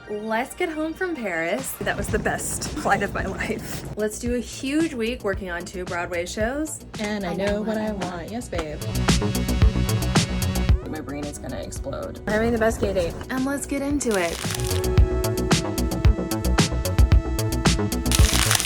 let's get home from Paris. That was the best flight of my life. Let's do a huge week working on 2 Broadway shows. And I know what I want. Yes, babe. My brain is gonna explode. We're having the best gay date. And let's get into it.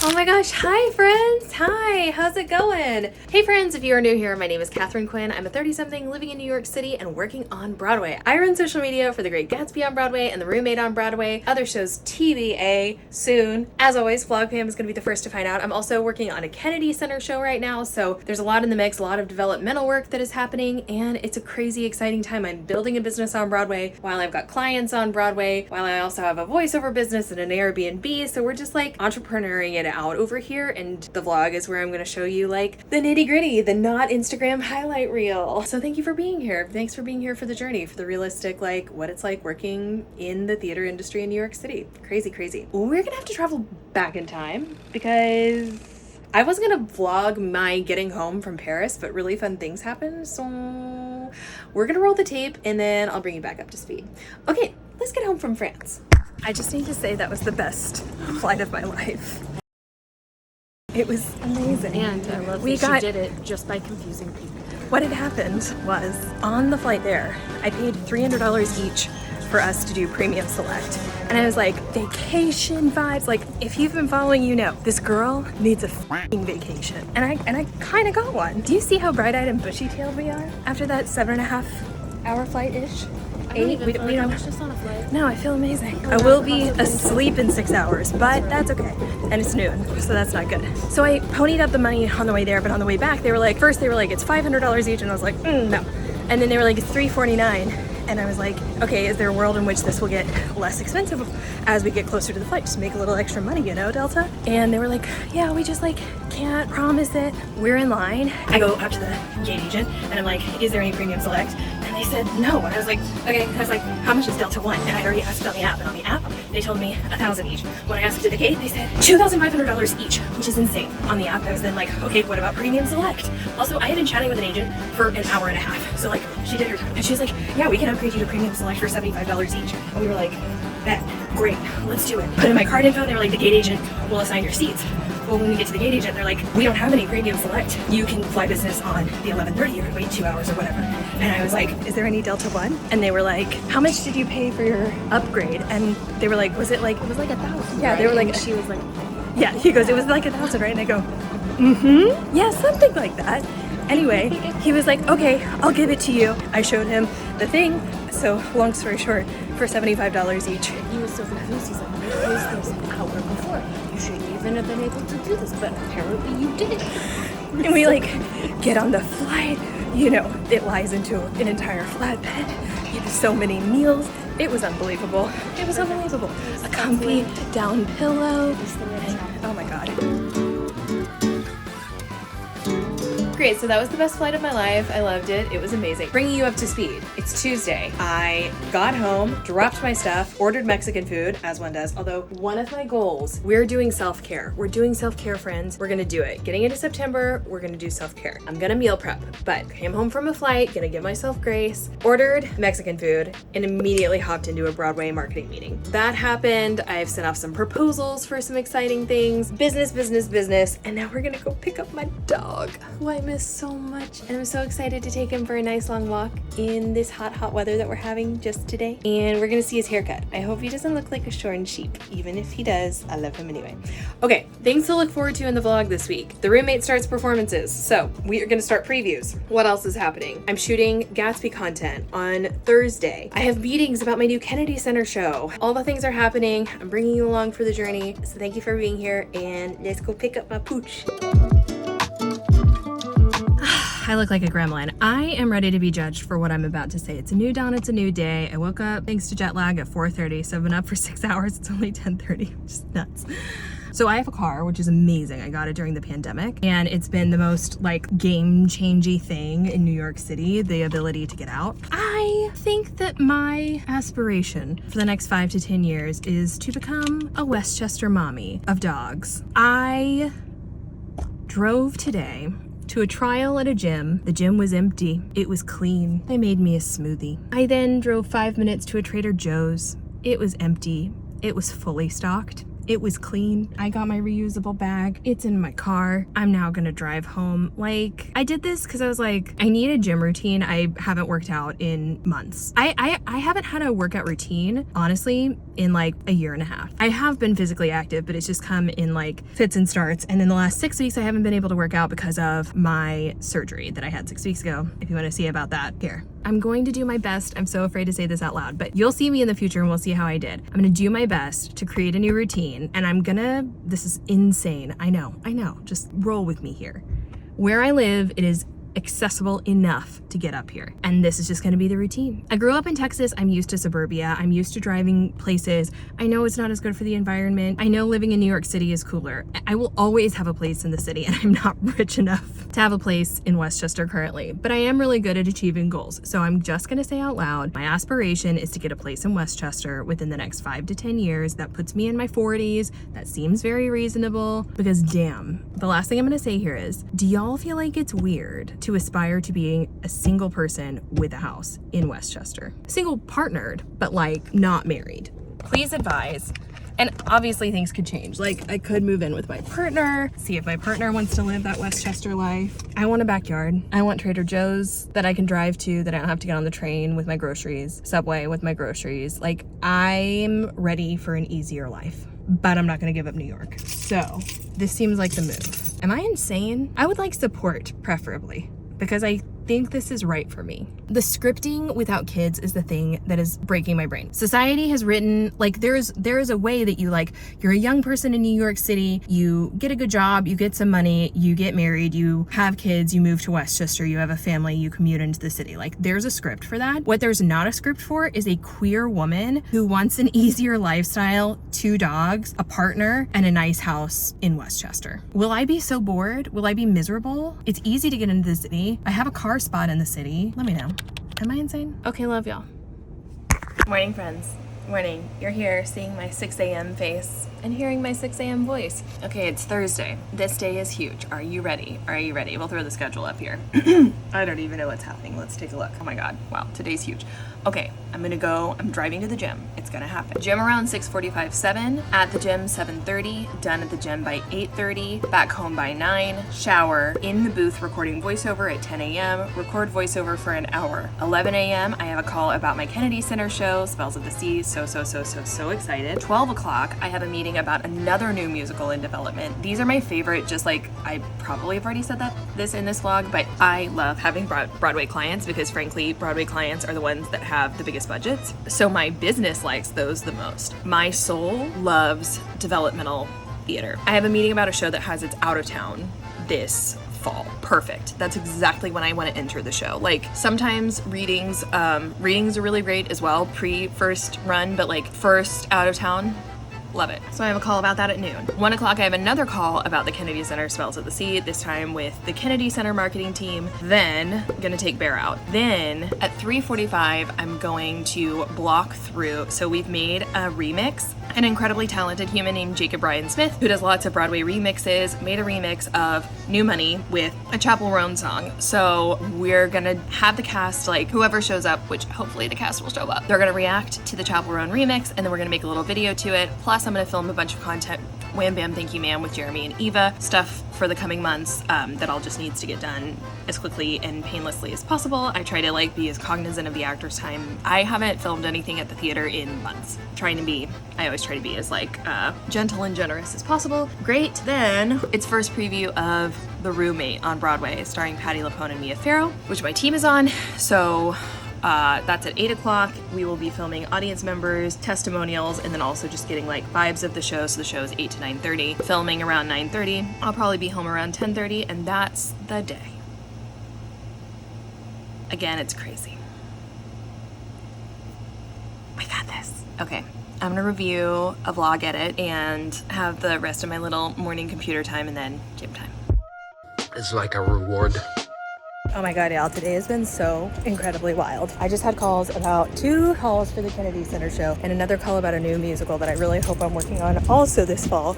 Oh my gosh, hi friends! Hi, how's it going? Hey friends, if you are new here, my name is Katharine Quinn. I'm a 30-something living in New York City and working on Broadway. I run social media for The Great Gatsby on Broadway and The Roommate on Broadway, other shows TBA soon. As always, VlogPam is going to be the first to find out. I'm also working on a Kennedy Center show right now, so there's a lot in the mix, a lot of developmental work that is happening, and it's a crazy exciting time. I'm building a business on Broadway while I've got clients on Broadway, while I also have a voiceover business and an Airbnb, so we're just like entrepreneuring it out over here, and the vlog is where I'm going to show you like the nitty gritty, the not Instagram highlight reel. So thank you for being here. Thanks for being here for the journey, for the realistic, like what it's like working in the theater industry in New York City. Crazy, crazy. We're gonna have to travel back in time because I was gonna vlog my getting home from Paris, but really fun things happened. So we're gonna roll the tape and then I'll bring you back up to speed. Okay, let's get home from France. I just need to say that was the best flight of my life. It was amazing. And I love that she did it just by confusing people. What had happened was, on the flight there, I paid $300 each for us to do premium select. And I was like, vacation vibes. Like, if you've been following, you know, this girl needs a f***ing vacation. And I kind of got one. Do you see how bright-eyed and bushy-tailed we are after that 7.5-hour flight-ish? 8? We don't. I was just on a flight. No, I feel amazing. I will be asleep in 6 hours, but that's okay. And it's noon, so that's not good. So I ponied up the money on the way there, but on the way back, they were like, first they were like, it's $500 each, and I was like, no. And then they were like, it's $349. And I was like, okay, is there a world in which this will get less expensive as we get closer to the flight? Just make a little extra money, you know, Delta? And they were like, yeah, we just like can't promise it. We're in line. I go up to the gate agent and I'm like, is there any premium select? And they said no. And I was like, okay. I was like, how much is DeltaOne? And I'd already asked on the app. And on the app, they told me $1,000 each. When I asked at the gate, they said $2,500 each, which is insane. On the app, I was then like, okay, what about premium select? Also, I had been chatting with an agent for an hour and a half. So like, she did her time. And she was like, yeah, we can upgrade you to premium select for $75 each. And we were like, bet, great, let's do it. Put in my card info, and they were like, the gate agent will assign your seats. Well, when we get to the gate agent, they're like, we don't have any premium select. You can fly business on the 11:30. You can wait 2 hours or whatever. And I was like, is there any DeltaOne? And they were like, how much did you pay for your upgrade? And they were like, was it like $1,000? Yeah, right? They were like, and she was like, yeah, he goes, it was like $1,000, right? And I go, mm-hmm, yeah, something like that. Anyway, he was like, okay, I'll give it to you. I showed him the thing. So long story short, for $75 each. he was so confused. He's like, I used this an hour before. You shouldn't even have been able to do this, but apparently you did. And we like get on the flight, you know, it lies into an entire flatbed. You do so many meals. It was unbelievable. It was unbelievable. A comfy down pillow. Oh my God. Great, so that was the best flight of my life. I loved it. It was amazing. Bringing you up to speed. It's Tuesday. I got home, dropped my stuff, ordered Mexican food, as one does. Although one of my goals, we're doing self-care. We're doing self-care, friends. We're gonna do it. Getting into September, we're gonna do self-care. I'm gonna meal prep, but came home from a flight, gonna give myself grace, ordered Mexican food, and immediately hopped into a Broadway marketing meeting. That happened. I've sent off some proposals for some exciting things. Business, business, business. And now we're gonna go pick up my dog, who I miss so much, and I'm so excited to take him for a nice long walk in this hot weather that we're having just today. And we're gonna see his haircut. I hope he doesn't look like a shorn sheep. Even if he does, I love him anyway. Okay, things to look forward to in the vlog this week. The Roommate Starts performances. So we are gonna start previews. What else is happening? I'm shooting Gatsby content on Thursday. I have meetings about my new Kennedy Center show. All the things are happening. I'm bringing you along for the journey. So thank you for being here, and let's go pick up my pooch. I look like a gremlin. I am ready to be judged for what I'm about to say. It's a new dawn, it's a new day. I woke up thanks to jet lag at 4:30, so I've been up for 6 hours. It's only 10:30, which is nuts. So I have a car, which is amazing. I got it during the pandemic, and it's been the most like game-changing thing in New York City, the ability to get out. I think that my aspiration for the next 5 to 10 years is to become a Westchester mommy of dogs. I drove today to a trial at a gym. The gym was empty. It was clean. They made me a smoothie. I then drove 5 minutes to a Trader Joe's. It was empty It was fully stocked. It was clean. I got my reusable bag. It's in my car. I'm now gonna drive home. Like, I did this because I was like, I need a gym routine. I haven't worked out in months. I haven't had a workout routine, honestly, in like a year and a half. I have been physically active, but it's just come in like fits and starts. And in the last 6 weeks, I haven't been able to work out because of my surgery that I had 6 weeks ago. If you want to see about that, here. I'm going to do my best. I'm so afraid to say this out loud, but you'll see me in the future and we'll see how I did. I'm gonna do my best to create a new routine, and this is insane. I know, just roll with me here. Where I live, it is accessible enough to get up here, and this is just going to be the routine. I grew up in Texas. I'm used to suburbia. I'm used to driving places. I know it's not as good for the environment. I know living in New York City is cooler. I will always have a place in the city, and I'm not rich enough to have a place in Westchester currently, but I am really good at achieving goals. So I'm just going to say out loud, my aspiration is to get a place in Westchester within the next 5 to 10 years. That puts me in my 40s. That seems very reasonable, because damn, the last thing I'm going to say here is, do y'all feel like it's weird to aspire to being a single person with a house in Westchester? Single partnered, but like not married. Please advise. And obviously things could change. Like, I could move in with my partner, see if my partner wants to live that Westchester life. I want a backyard. I want Trader Joe's that I can drive to, that I don't have to get on the train with my groceries, Subway with my groceries. Like, I'm ready for an easier life, but I'm not gonna give up New York. So this seems like the move. Am I insane? I would like support, preferably, because I think this is right for me. The scripting without kids is the thing that is breaking my brain. Society has written, like, there is a way that you, like, you're a young person in New York City, you get a good job, you get some money, you get married, you have kids, you move to Westchester, you have a family, you commute into the city. Like, there's a script for that. What there's not a script for is a queer woman who wants an easier lifestyle, 2 dogs, a partner, and a nice house in Westchester. Will I be so bored? Will I be miserable? It's easy to get into the city. I have a car spot in the city. Let me know. Am I insane? Okay, love y'all. Morning, friends. Morning. You're here seeing my 6 a.m. face and hearing my 6 a.m. voice. Okay, it's Thursday. This day is huge. Are you ready? Are you ready? We'll throw the schedule up here. I don't even know what's happening. Let's take a look. Oh my God. Wow, today's huge. Okay, I'm driving to the gym. It's gonna happen. Gym around 6:45, 7. At the gym, 7:30. Done at the gym by 8:30. Back home by 9. Shower. In the booth recording voiceover at 10 a.m. Record voiceover for an hour. 11 a.m. I have a call about my Kennedy Center show, Spells of the Sea. So excited. 12 o'clock, I have a meeting about another new musical in development. These are my favorite, just like, I probably have already said this in this vlog, but I love having Broadway clients because frankly, Broadway clients are the ones that have the biggest budgets. So my business likes those the most. My soul loves developmental theater. I have a meeting about a show that has its out of town this fall. Perfect. That's exactly when I want to enter the show. Like, sometimes readings are really great as well, pre-first run, but like first out of town, love it. So I have a call about that at noon. 1 o'clock, I have another call about the Kennedy Center Spells of the Sea, this time with the Kennedy Center marketing team. Then I'm gonna take Bear out. Then at 3:45, I'm going to block through. So we've made a remix. An incredibly talented human named Jacob Ryan Smith, who does lots of Broadway remixes, made a remix of New Money with a Chapel Roan song. So we're gonna have the cast, like whoever shows up, which hopefully the cast will show up, they're gonna react to the Chapel Roan remix, and then we're gonna make a little video to it. Plus I'm gonna film a bunch of content, Wham Bam Thank You Ma'am with Jeremy and Eva, stuff for the coming months that all just needs to get done as quickly and painlessly as possible. I try to like be as cognizant of the actor's time. I haven't filmed anything at the theater in months. I always try to be as like gentle and generous as possible. Great, then it's first preview of The Roommate on Broadway, starring Patti LuPone and Mia Farrow, which my team is on. So that's at 8 o'clock. We will be filming audience members, testimonials, and then also just getting like vibes of the show. So the show is 8 to 9:30. Filming around 9:30. I'll probably be home around 10:30, and that's the day. Again, it's crazy. We got this. Okay, I'm gonna review a vlog edit and have the rest of my little morning computer time and then gym time. It's like a reward. Oh my God, y'all, today has been so incredibly wild. I just had two calls for the Kennedy Center show and another call about a new musical that I really hope I'm working on also this fall.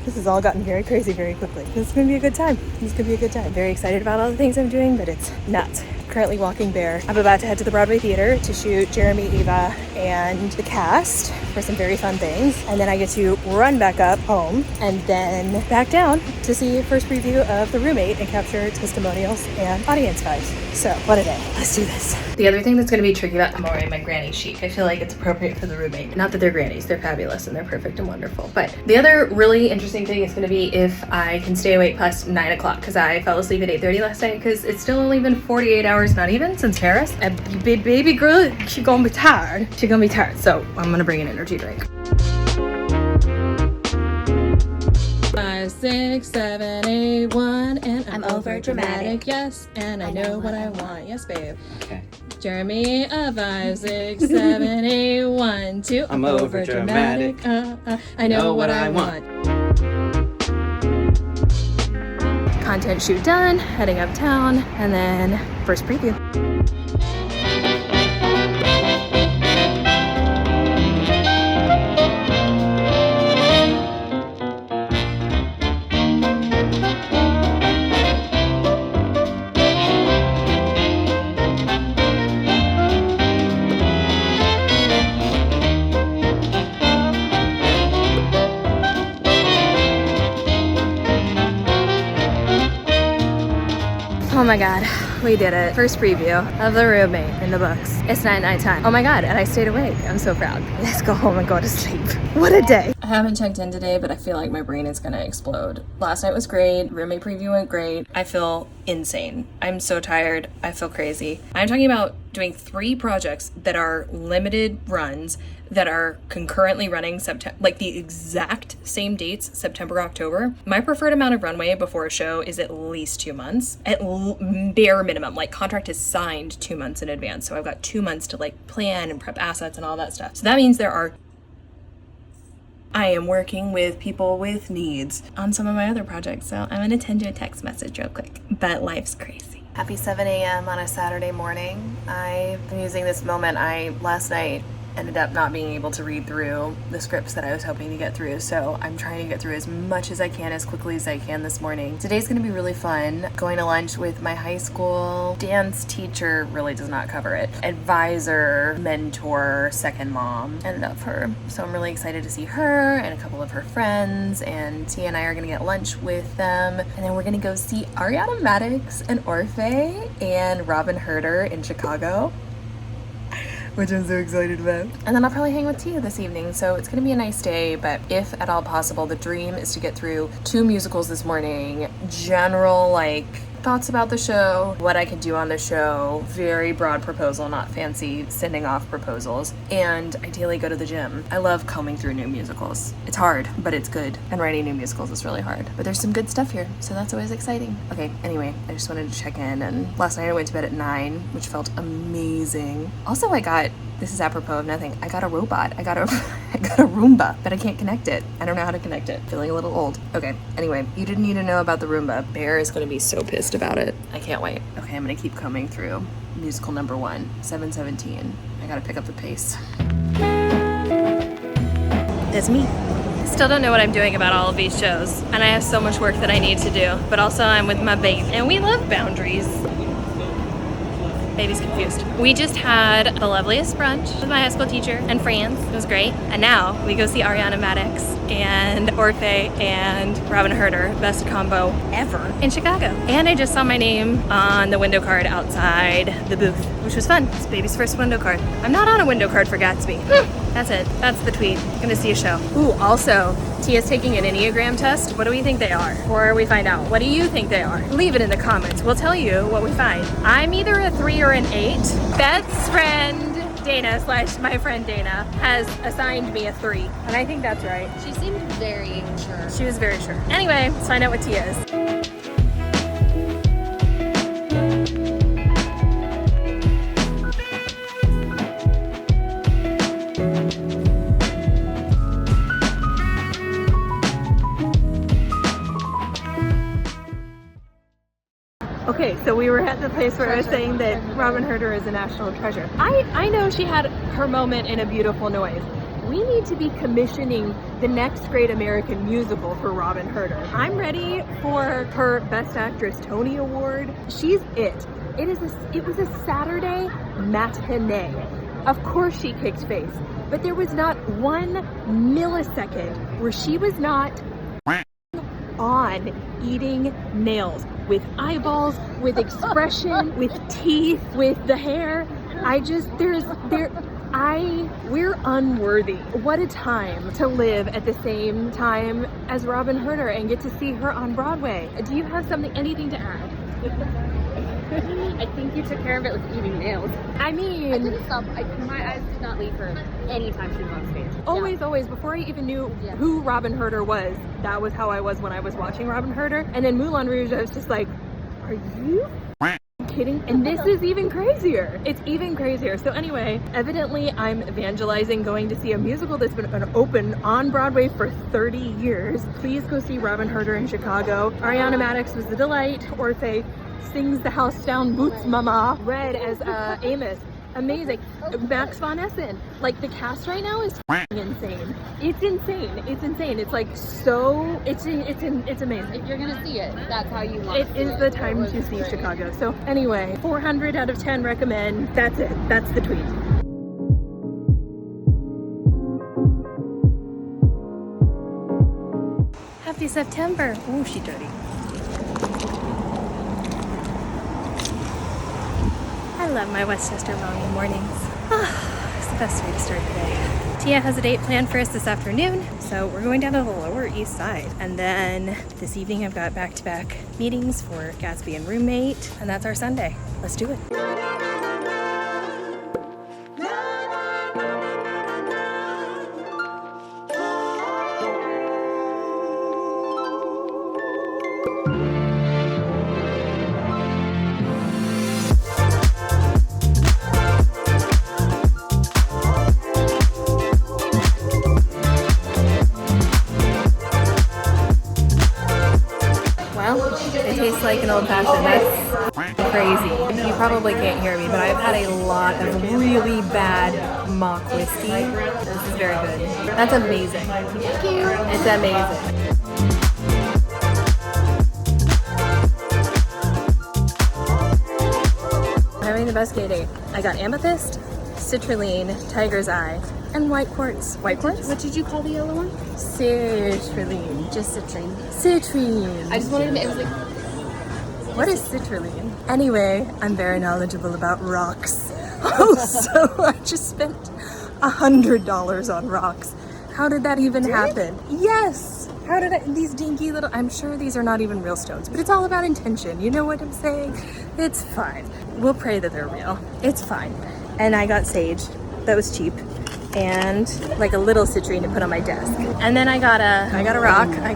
This has all gotten very crazy very quickly. This is gonna be a good time. Very excited about all the things I'm doing, but it's nuts. currently walking there. I'm about to head to the Broadway Theater to shoot Jeremy, Eva, and the cast for some very fun things. And then I get to run back up home and then back down to see first preview of The Roommate and capture testimonials and audience vibes. So what a day. Let's do this. The other thing that's going to be tricky about, I'm wearing my granny chic. I feel like it's appropriate for The Roommate. Not that they're grannies, they're fabulous and they're perfect and wonderful. But the other really interesting thing is going to be if I can stay awake past 9 o'clock, because I fell asleep at 8:30 last night because it's still only been 48 hours, not even, since Paris. And baby girl, she's gonna be tired. She's gonna be tired. So I'm gonna bring an energy drink. 5, 6, 7, 8, 1, and I'm over dramatic. Yes, and I know what I want. Yes, babe. Okay. Jeremy, 5, 6, 7, 8, 1, 2. I'm over dramatic. I know what I want. Content shoot done, heading uptown, and then first preview. Oh my god, we did it. First preview of The Roommate in the books. It's nighttime. Oh my god, and I stayed awake. I'm so proud. Let's go home and go to sleep. What a day. I haven't checked in today, but I feel like my brain is gonna explode. Last night was great. Roommate preview went great. I feel insane. I'm so tired. I feel crazy. I'm talking about doing 3 projects that are limited runs that are concurrently running like the exact same dates, September, October. My preferred amount of runway before a show is at least 2 months, at bare minimum. Like, contract is signed 2 months in advance. So I've got 2 months to like plan and prep assets and all that stuff. So that means I am working with people with needs on some of my other projects. So I'm gonna send you a text message real quick, but life's crazy. Happy 7 a.m. on a Saturday morning. I've been using this moment. Last night ended up not being able to read through the scripts that I was hoping to get through, so I'm trying to get through as much as I can, as quickly as I can this morning. Today's gonna be really fun. Going to lunch with my high school dance teacher, really does not cover it, advisor, mentor, second mom, ended up her. So I'm really excited to see her and a couple of her friends, and Tia and I are gonna get lunch with them, and then we're gonna go see Ariana, Madix, and Orfeh and Robyn Hurder in Chicago, which I'm so excited about. And then I'll probably hang with Tia this evening, so it's gonna be a nice day, but if at all possible, the dream is to get through 2 musicals this morning. General, like, thoughts about the show, what I could do on the show, very broad proposal, not fancy sending off proposals, and ideally go to the gym. I love combing through new musicals. It's hard, but it's good, and writing new musicals is really hard. But there's some good stuff here, so that's always exciting. Okay, anyway, I just wanted to check in, and last night I went to bed at 9, which felt amazing. Also, this is apropos of nothing, I got a robot. I got a Roomba, but I can't connect it. I don't know how to connect it. Feeling a little old. Okay, anyway, you didn't need to know about the Roomba. Bear is gonna be so pissed about it. I can't wait. Okay, I'm gonna keep coming through. Musical number 1, 7:17. I gotta pick up the pace. It's me. Still don't know what I'm doing about all of these shows, and I have so much work that I need to do, but also I'm with my baby, and we love boundaries. Baby's confused. We just had the loveliest brunch with my high school teacher and friends. It was great. And now we go see Ariana, Madix, and Orfeh and Robyn Hurder, best combo ever in Chicago. And I just saw my name on the window card outside the booth, which was fun. It's baby's first window card. I'm not on a window card for Gatsby. That's it. That's the tweet. Gonna see a show. Ooh, also, Tia's taking an Enneagram test. What do we think they are? Or we find out. What do you think they are? Leave it in the comments. We'll tell you what we find. I'm either a 3 or an 8. Beth's friend Dana / my friend Dana has assigned me a 3, and I think that's right. She seemed very sure. She was very sure. Anyway, let's find out what Tia is. Okay, so we were at the place where I was saying that Robyn Hurder is a national treasure. I know she had her moment in A Beautiful Noise. We need to be commissioning the next great American musical for Robyn Hurder. I'm ready for her Best Actress Tony Award. She's it. It was a Saturday matinee. Of course she kicked face, but there was not 1 millisecond where she was not on eating nails with eyeballs, with expression, with teeth, with the hair. We're unworthy. What a time to live at the same time as Robyn Hurder and get to see her on Broadway. Do you have anything to add? I think you took care of it with eating nails. I mean, I couldn't stop. My eyes did not leave her anytime she was on stage. Always, before I even knew who Robyn Hurder was, that was how I was when I was watching Robyn Hurder. And then Moulin Rouge, I was just like, are you kidding? And this is even crazier. It's even crazier. So anyway, evidently I'm evangelizing going to see a musical that's been open on Broadway for 30 years. Please go see Robyn Hurder in Chicago. Ariana Madix was the delight. Orfeh sings the house down, Boots Mama. Red as Amos. Amazing. Max von Essen. Like, the cast right now is insane. It's insane. It's insane. It's like so, it's amazing. If you're gonna see it, that's how you want it. It is the time to see Chicago. So anyway, 400 out of 10 recommend. That's it. That's the tweet. Happy September. Ooh, she dirty. I love my Westchester morning mornings. It's the best way to start the day. Tia has a date planned for us this afternoon, so we're going down to the Lower East Side. And then this evening I've got back-to-back meetings for Gatsby and Roommate, and that's our Sunday. Let's do it. Like an old fashioned. That's crazy. You probably can't hear me, but I've had a lot of really bad mock whiskey. This is very good. That's amazing. Thank you. It's amazing. I'm having the best gay date. I got amethyst, citrulline, tiger's eye, and white quartz. White quartz? What did you call the yellow one? Citrulline. Just citrine. Citrine. I just wanted to make, it was like, what is citrulline? Anyway, I'm very knowledgeable about rocks. So I just spent $100 on rocks. How did that even happen? Yes! How did these dinky little, I'm sure these are not even real stones, but it's all about intention. You know what I'm saying? It's fine. We'll pray that they're real. It's fine. And I got sage. That was cheap. And like a little citrine to put on my desk. And then I got a rock. I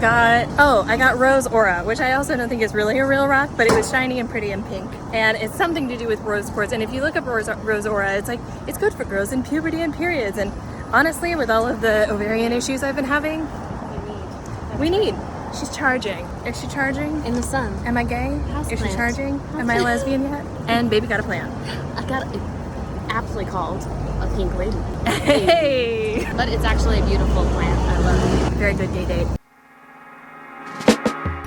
got rose aura, which I also don't think is really a real rock, but it was shiny and pretty and pink. And it's something to do with rose quartz. And if you look up rose aura, it's like, it's good for girls in puberty and periods. And honestly, with all of the ovarian issues I've been having, we need. She's charging. Is she charging? In the sun. Am I gay? Is she charging? Am I a lesbian yet? And baby got a plan. I got it aptly called a pink lady. Hey! But it's actually a beautiful plant. I love it. Very good gay date.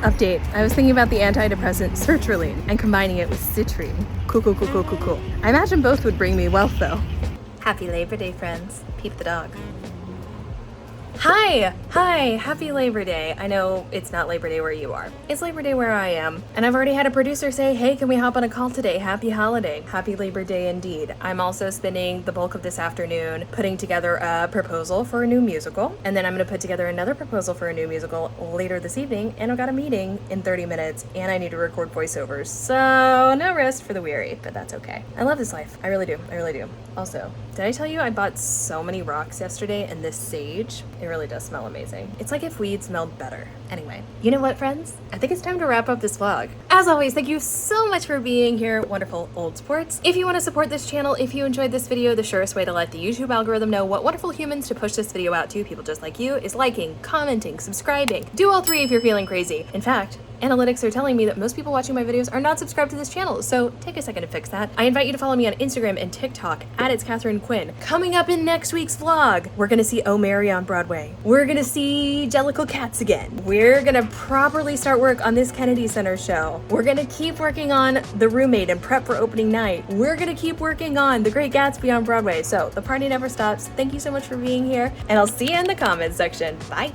Update. I was thinking about the antidepressant sertraline and combining it with citrine. Cool. I imagine both would bring me wealth though. Happy Labor Day, friends. Peep the dog. Hi, happy Labor Day. I know it's not Labor Day where you are. It's Labor Day where I am. And I've already had a producer say, hey, can we hop on a call today? Happy holiday. Happy Labor Day indeed. I'm also spending the bulk of this afternoon putting together a proposal for a new musical. And then I'm gonna put together another proposal for a new musical later this evening. And I've got a meeting in 30 minutes and I need to record voiceovers. So no rest for the weary, but that's okay. I love this life. I really do. Also, did I tell you I bought so many rocks yesterday and this sage? It really does smell amazing. It's like if weed smelled better. Anyway, you know what, friends? I think it's time to wrap up this vlog. As always, thank you so much for being here, wonderful old sports. If you want to support this channel, if you enjoyed this video, the surest way to let the YouTube algorithm know what wonderful humans to push this video out to, people just like you, is liking, commenting, subscribing. Do all three if you're feeling crazy. In fact, analytics are telling me that most people watching my videos are not subscribed to this channel, so take a second to fix that. I invite you to follow me on Instagram and TikTok at It's Katharine Quinn. Coming up in next week's vlog, we're gonna see Oh Mary on Broadway. We're gonna see Jellicle Cats again. We're gonna properly start work on this Kennedy Center show. now. We're gonna keep working on The Roommate and prep for opening night. We're gonna keep working on The Great Gatsby on Broadway. So the party never stops. Thank you so much for being here, and I'll see you in the comments section. Bye.